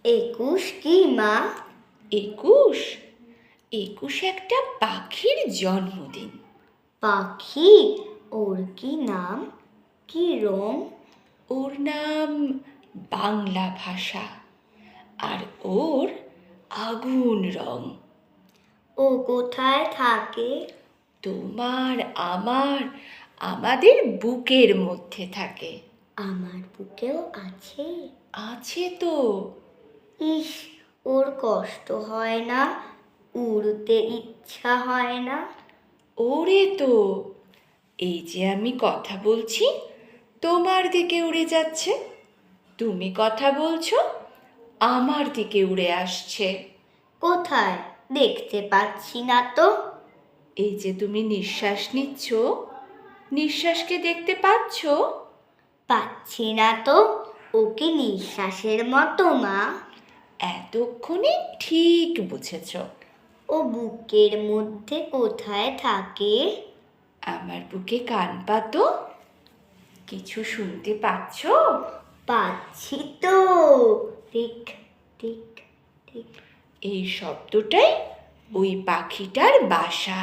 একুশ কি মা? একুশ একুশ একটা পাখির জন্মদিন। পাখি? ওর কি নাম, কি রং? ওর নাম বাংলা ভাষা, আর ওর আগুন রং। ও কোথায় থাকে? তোমার আমার আমাদের বুকের মধ্যে থাকে। আমার বুকেও আছে? আছে তো। ইস, ওর কষ্ট হয় না? উড়তে ইচ্ছা হয় না? ওরে তো, এই যে আমি কথা বলছি তোমার দিকে উড়ে যাচ্ছে, তুমি কথা বলছো আমার দিকে উড়ে আসছে। কোথায়? দেখতে পাচ্ছি না তো। এই যে তুমি নিঃশ্বাস নিচ্ছ, নিঃশ্বাসকে দেখতে পাচ্ছ? পাচ্ছি না তো। ও কি নিঃশ্বাসের মতো মা? এতক্ষণে ঠিক বুঝেছ। ও বুকের মধ্যে কোথায় থাকে? আমার বুকে কান পাতো, কিছু শুনতে পাচ্ছ? পাচ্ছি তো। Tick tick tick. এই শব্দটাই ওই পাখিটার বাসা।